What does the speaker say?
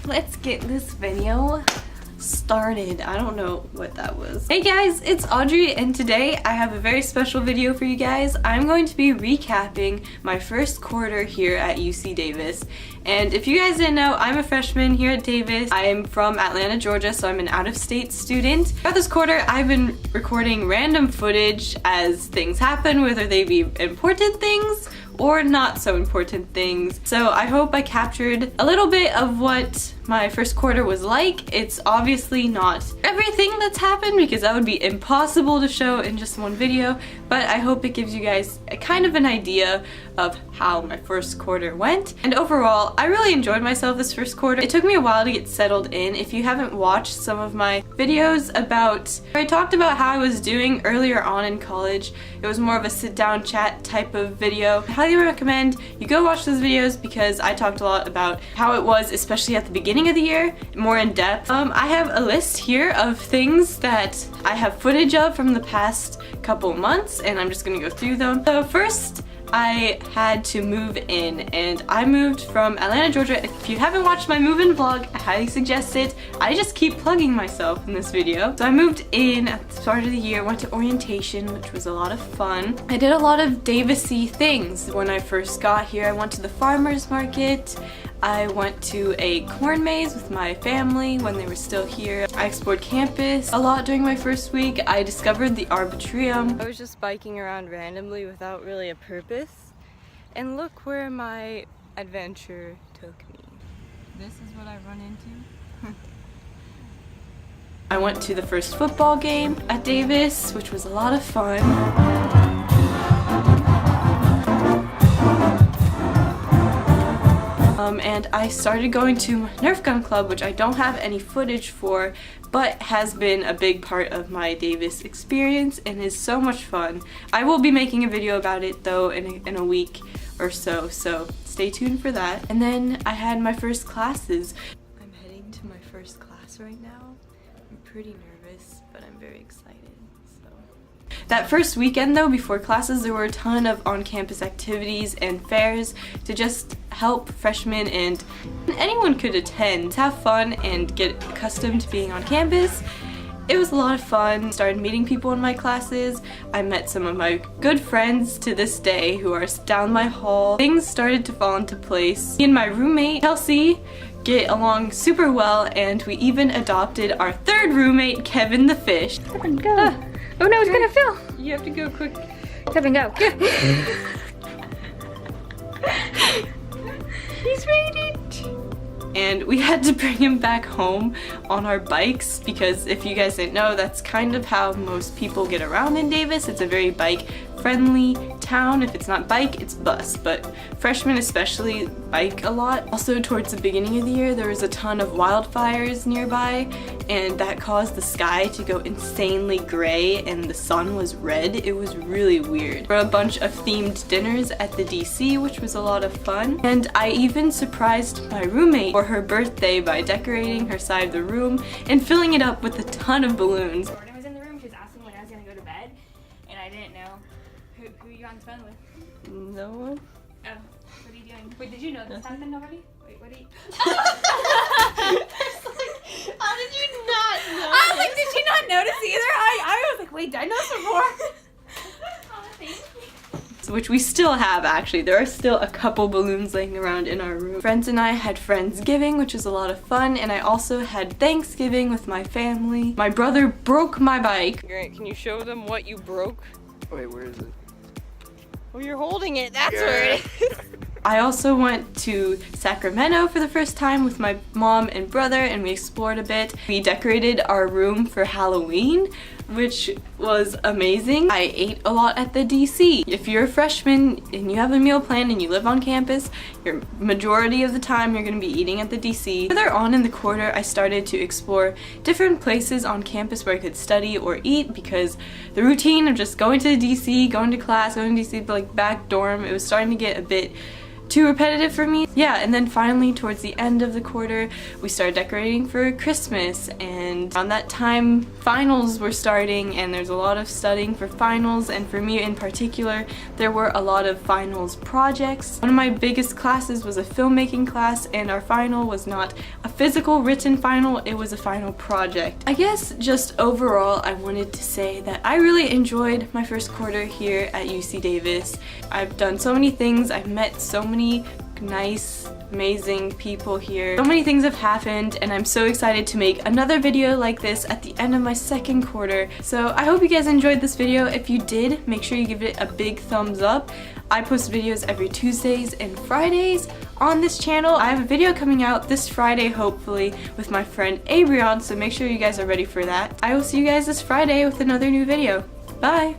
let's get this video started. I don't know what that was. Hey guys, it's Audrey, and today I have a very special video for you guys. I'm going to be recapping my first quarter here at UC Davis. And if you guys didn't know, I'm a freshman here at Davis. I am from Atlanta, Georgia, so I'm an out-of-state student. Throughout this quarter, I've been recording random footage as things happen, whether they be important things or not so important things. So I hope I captured a little bit of what my first quarter was like. It's obviously not everything that's happened because that would be impossible to show in just one video, but I hope it gives you guys a kind of an idea of how my first quarter went. And overall, I really enjoyed myself this first quarter. It took me a while to get settled in. If you haven't watched some of my videos about, I talked about how I was doing earlier on in college. It was more of a sit-down chat type of video. I highly recommend you go watch those videos because I talked a lot about how it was, especially at the beginning of the year, more in depth. I have a list here of things that I have footage of from the past couple months, and I'm just gonna go through them. So first, I had to move in, and I moved from Atlanta, Georgia. If you haven't watched my move-in vlog, I highly suggest it. I just keep plugging myself in this video. So I moved in at the start of the year, went to orientation, which was a lot of fun. I did a lot of Davis-y things when I first got here. I went to the farmer's market. I went to a corn maze with my family when they were still here. I explored campus a lot during my first week. I discovered the Arbitrium. I was just biking around randomly without really a purpose. And look where my adventure took me. This is what I run into. I went to the first football game at Davis, which was a lot of fun. And I started going to Nerf Gun Club, which I don't have any footage for, but has been a big part of my Davis experience and is so much fun. I will be making a video about it though in a week or so, so stay tuned for that. And then I had my first classes. I'm heading to my first class right now. I'm pretty nervous, but I'm very excited. That first weekend though, before classes, there were a ton of on-campus activities and fairs to just help freshmen, and anyone could attend, have fun, and get accustomed to being on campus. It was a lot of fun. Started meeting people in my classes. I met some of my good friends to this day who are down my hall. Things started to fall into place. Me and my roommate, Kelsey, get along super well, and we even adopted our third roommate, Kevin the fish. Kevin, go. Oh no, it's gonna fill. You have to go quick. Kevin, go. He's made it. And we had to bring him back home on our bikes because if you guys didn't know, that's kind of how most people get around in Davis. It's a very bike-friendly town. If it's not bike, it's bus, but freshmen especially bike a lot. Also, towards the beginning of the year, there was a ton of wildfires nearby, and that caused the sky to go insanely gray and the sun was red. It was really weird. There were a bunch of themed dinners at the DC, which was a lot of fun. And I even surprised my roommate for her birthday by decorating her side of the room and filling it up with a ton of balloons. Audrey was in the room. She was asking when I was gonna go to bed, and I didn't know who you on the phone with. No one? Oh, what are you doing? Wait, did you know this happened already? Wait, what are you? How did you not know? I was like, did you not notice either? I was like, wait, did I know this before? Oh, thank you. Which we still have actually. There are still a couple balloons laying around in our room. Friends and I had Friendsgiving, which was a lot of fun, and I also had Thanksgiving with my family. My brother broke my bike. Great, can you show them what you broke? Wait, where is it? Oh, you're holding it, that's where it is. I also went to Sacramento for the first time with my mom and brother, and we explored a bit. We decorated our room for Halloween, which was amazing. I ate a lot at the DC. If you're a freshman and you have a meal plan and you live on campus, your majority of the time you're gonna be eating at the DC. Further on in the quarter, I started to explore different places on campus where I could study or eat because the routine of just going to the DC, going to class, going to DC, but like back dorm, it was starting to get a bit too repetitive for me. Yeah, and then finally towards the end of the quarter, we started decorating for Christmas, and around that time finals were starting, and there's a lot of studying for finals, and for me in particular, there were a lot of finals projects. One of my biggest classes was a filmmaking class, and our final was not a physical written final, it was a final project. I guess just overall I wanted to say that I really enjoyed my first quarter here at UC Davis. I've done so many things, I've met so many nice, amazing people here. So many things have happened, and I'm so excited to make another video like this at the end of my second quarter. So I hope you guys enjoyed this video. If you did, make sure you give it a big thumbs up. I post videos every Tuesdays and Fridays on this channel. I have a video coming out this Friday, hopefully, with my friend Audrey, so make sure you guys are ready for that. I will see you guys this Friday with another new video. Bye!